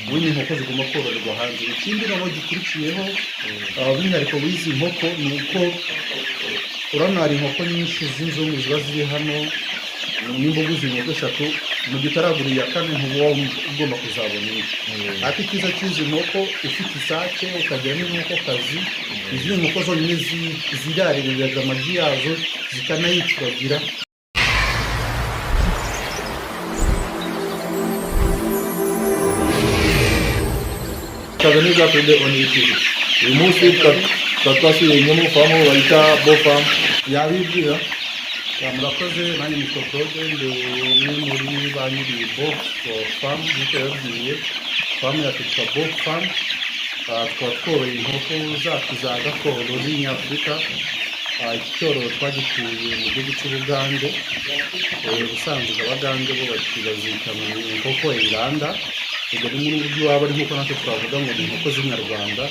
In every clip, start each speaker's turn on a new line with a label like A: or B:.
A: ubundi inkoko zigomba kororerwa hanze. Ikindi nabo gikurikiyeho by'umwihariko w'izi nkoko ni uko urabona hari inkoko nyinshi z'inzungu ziba ziri hano, nimba uguze inkoko 3 mu gihe utaragura iya 4 ntuba ugomba kuzabona indi. Ariko icyiza cy'izi nkoko ufite isake ukagira n'inkokokazi, izi nkoko zonyine zirarira amagi yazo zikanayituragira.
B: Kagani Gapende on YouTube. Uyu munsi twasuye mu famu bayita Bofam.
A: Yabibwira murakoze, nanjye nitwa Claude, ndi umwe muri ba nyiri Bofam. Nk'uko yabibwiye famu yacu yitwa Bofam. Tukaba tworoye inkoko zacu za gakondo z'inyafurika. Iki cyororo twagikuye mu gihugu cy'Ubugande. Ubusanzwe Abagande bo bazita inkoko Iranda. Ubwo ni muri uburyo waba ari nk'uko natwe twavuga ngo ni inkoko z'inyarwanda.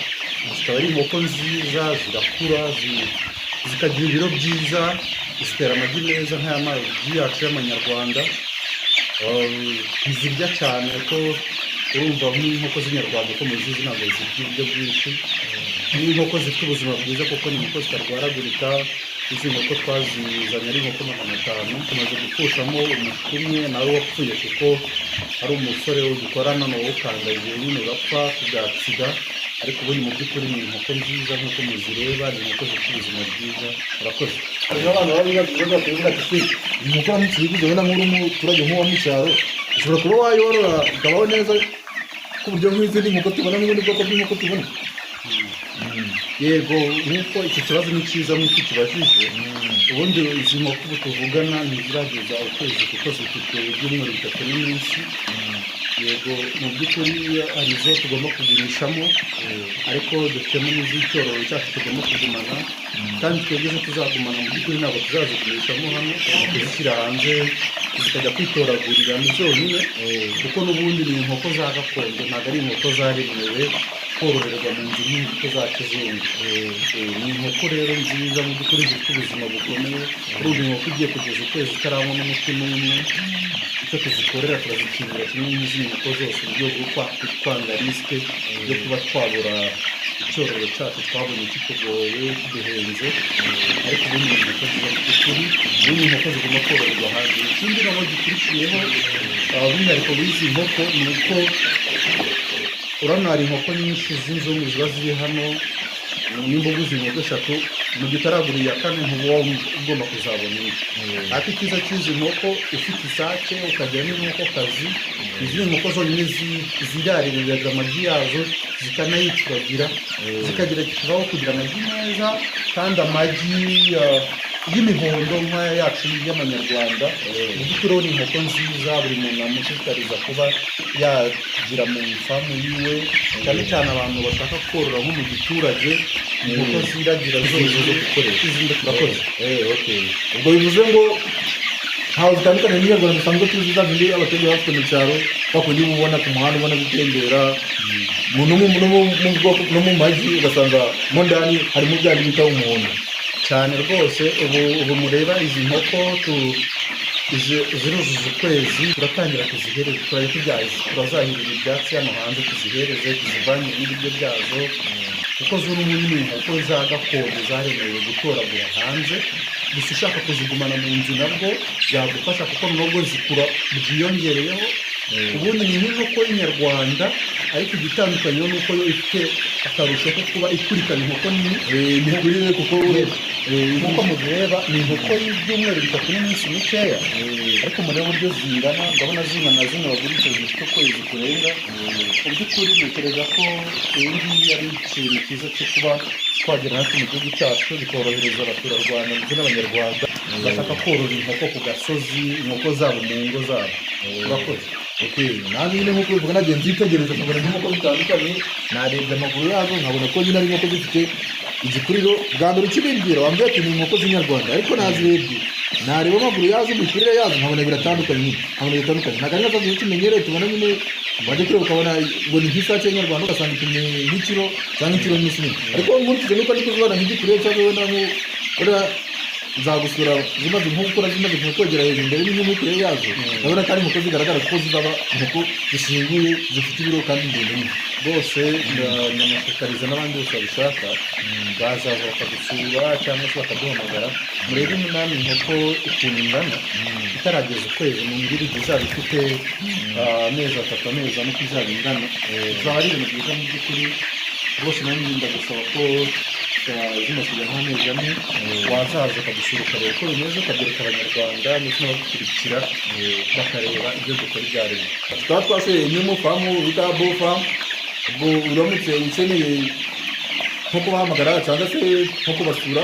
A: Zikaba ari inkoko nziza, zirakura, zikagira ibiro byiza, zitera amagi meza nk'aya magi yacu y'amanyarwanda. Ntizirya cyane ariko urumva nk'inkoko z'inyarwanda ko muzizi ntabwo zirya ibiryo byinshi. N'inkoko zifite ubuzima bwiza kuko ni inkoko zitarwaragurika. Izi nkoko twazizanye ari inkoko 500. Tumaze gupfushamo umwe nawe wapfuye kuko ari umusore dukorana nawe ukandagiye nyine bapfa kugatsiga. Ariko ubundi mu by'ukuri ni inkoko nziza nk'uko muzireba, ni inkoko zifite ubuzima bwiza. Murakoze.
B: Abantu bari bavuga ati inkoko n'ikiribwa ubona nk'umuturage nk'uwo mu cyaro ushobora kuba wayorora ukabaho neza ku buryo nk'izindi nkoko tubona n'ubundi bwoko bw'inkoko tubona.
A: Yego, nk'uko iki kibazo ni cyiza nk'uko kibajije. Ubundi izi nkoko ubu tuvugana ntizirageza ukwezi kuko zifite ibyumweru 3 n'iminsi. Yego, mu by'ukuri hari izo tugomba kugurishamo, ariko dufitemo n'iz'icyororo cyacu tugomba kugumana, kandi twebwe zo tuzagumana mu by'ukuri ntabwo tuzazigurishamo hano, kuzishyira hanze zikajya kwitoragurira zonyine, kuko n'ubundi ni inkoko za gakondo, ntabwo ari inkoko zaremewe kororerwa mu nzu nk'inkoko za kizungu. Ni inkoko rero nziza mu by'ukuri zifite ubuzima bukomeye. Urumva inkoko igiye kugeza ukwezi itaranywa n'umuti n'umwe. Icyo tuzikorera turazikingira kimwe n'izindi nkoko zose mu rwego rwo kwanga risike yo kuba twabura icyororo cyacu twabonye kitugoye kiduhenze. Ariko ubundi ni inkoko ziba mu by'ukuri, ubundi inkoko zigomba kororerwa hanze. Ikindi nabo gikurikiyeho by'umwihariko w'izi nkoko ni uko urabona hari inkoko nyinshi z'inzungu ziba ziri hano, nimba uguze inkoko 3 mu gihe utaragura iya 4 ntuba ugomba kuzabona indi. Ariko icyiza cy'izi nkoko ufite isake ukagira n'inkokokazi, izi nkoko zonyine zirarira amagi yazo zikanayituragira, zikagira kibaho kugira amagi meza kandi amagi y'imihondo nk'aya yacu y'amanyarwanda. Mu by'ukuri ni inkoko nziza, buri muntu amushishikariza kuba yagira mu ifamu yiwe, cyane cyane abantu bashaka korora nko mu giturage. Inkoko ziragira zose zo gukoresha izindi turakoze.
B: Ubwo bivuze ngo ntawe zitandukanye n'inyarwanda dusanzwe tuzi za zindi abaturage bafite mu cyaro bakundi ubona ku muhanda ubona gutembera no mu magi ugasanga mo ndani harimo byari bita umuhondo
A: cyane rwose. Ubu mureba izi nkoko ziruzuza ukwezi, turatangira kuzihereza, turazahirira ibyatsi hano hanze tuzihereze, tuzivanye n'ibiryo byazo, kuko zo n'ubundi ni inkoko za gakondo zaremewe gutoragura hanze. Gusa ushaka kuzigumana mu nzu nabwo byagufasha kuko nubwo zikura byiyongereyeho. Ubundi ni nk'inkoko y'inyarwanda, ariko igitandukanye nuko yo ifite akarusho ko kuba ikurikana inkoko nini.
B: Ntikurire kuko
A: nk'uko mubireba ni inkoko y'ibyumweru 3 n'iminsi mikeya, ariko murebe uburyo zingana, ndabona zingana zino bagurisha zifite ukwezi kurenga. Mu by'ukuri ntekereza ko iyi ngiyi ari ikintu cyiza cyo kuba twagera natwe mu gihugu cyacu, bikorohereza abaturarwanda ndetse n'abanyarwanda bashaka korora inkoko ku gasozi, inkoko zabo mu ngo zabo. Urakoze.
B: Nanjye nyine nk'uko bivuga nagiye nzitegereza nkabona inkoko bitandukanye, narebye amaguru yazo nkabona ko nyine ari inkoko zifite igikuriro. Bwa mbere ukibimbwira wambwira ati ni inkoko z'inyarwanda, ariko nazirebye nareba amaguru yazo, imikurire yazo nkabona biratandukanye. Ntabwo ari nka tumenyereye tubona nyine wajya kureba ukabona ngo ni nk'isake y'inyarwanda ugasanga ipimye nk'ikiro cyangwa ikiro n'isi nini, ariko nkurikije nuko ariko zibana nk'igikurire cyangwa wenda zagusura zimaze nko gukora zimaze nko kwegera hejuru imbere n'imyumvire yazo urabona ko ari inkoko zigaragara ko zizaba inkoko zishinguye zifite ibiro kandi ndende nyine
A: bose ndamashishikariza n'abandi bose babishaka baza bakadusura cyangwa se bakaduhamagara murebe umunani inkoko ukuntu ingana itarageza ukwezi mu mbiri izaba ifite amezi 3 amezi 4 uko izaba ingana bizaba ari ibintu byiza mu by'ukuri rwose nanjye ndagusaba ko zimaze kujya nk'amezi 4 wazaza ukadusura ukareba uko bimeze ukabyereka abanyarwanda ndetse n'abagukurikira bakareba ibyo dukora ibyo ari byo.
B: tukaba twasuye imwe mu famu bita bofamu ubwo uramutse ukeneye nko kubahamagara cyangwa se nko kubasura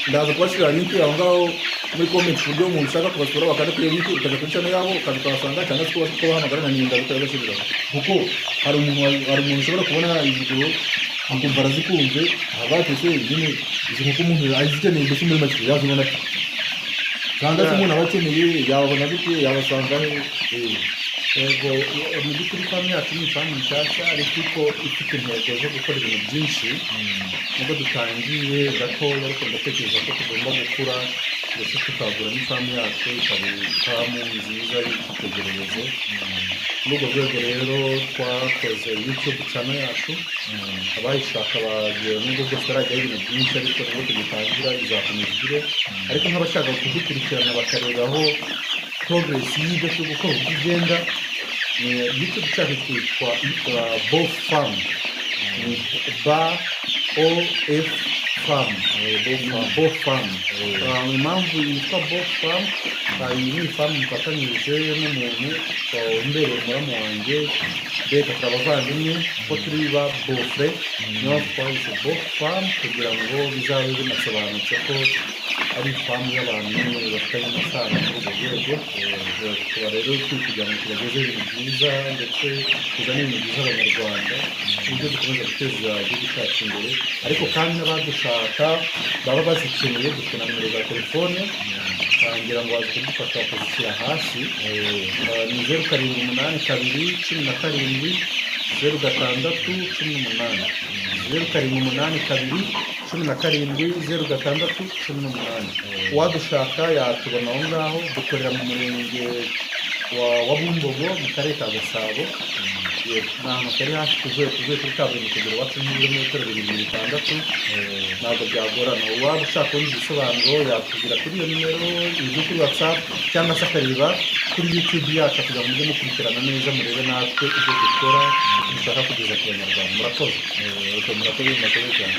B: ndaza kubashyirira linki aho ngaho muri comment ku buryo umuntu ushaka kubasura bakanda kuri linki ukajya kuri channel yabo ukaza ukabasanga cyangwa se kubahamagara na nimero ukabibashyiriraho kuko hari umuntu ushobora kubona video akumva arazikunze abatese nyine izi nk'uko umuntu azikeneye mbese muri make yazibona ati cyangwa se umuntu aba akeneye yababona gute yabasanga
A: yego mu by'ukuri famu yacu ni famu nshyashya ariko ifite intego zo gukora ibintu byinshi nubwo dutangiye gatoya ariko ndatekereza ko tugomba gukura ndetse tukagura n'ifamu yacu ikaba ifamu nziza y'icyitegererezo. Muri urwo rwego rero twakoze YouTube channel yacu abayishaka bagira nubwo bwose harajyaho ibintu byinshi ariko nubwo tugitangira izakomeza igire ariko nk'abashaka kudukurikirana bakarebaho progress y'ibyo turi gukora uko igenda YouTube cyacu cyitwa Bof Farm BOF Farm Bof Farm impamvu yitwa Bof Farm iyi ni ifamu mfatanyije n'umuntu wambereye muramu wanjye mbega turabavandimwe ko turi ba bofre niyo twahise Bof Farm kugira ngo bizabe binasobanutse ko ari ifamu y'abantu bafitanye amasano kuri urwo rwego tuba rero turi kugira ngo tubageze ibintu byiza ndetse tuzane ibintu byiza abanyarwanda uburyo dukomeza guteza igihugu cyacu imbere ariko kandi n'abadushaka baba bazikeneye dufite na nimero za telefone ngira ngo waza kudufasha bakazishyira hasi ni 0782 17 0618 0782 uwadushaka yatubona aho ngaho dukorera mu murenge wa Bumbogo mu karere ka Gasabo ni ahantu kari hafi tuvuye kuri kaburimbo kugera iwacu nk'ibirometero 260 ntabwo byagorana uwaba ushaka kundi ibisobanuro yatubwira kuri iyo nimero iri kuri WhatsApp cyangwa se akareba kuri YouTube yacu kugira ngo mujye mukurikirana neza murebe natwe ibyo dukora dushaka kugeza ku banyarwanda. Murakoze cyane.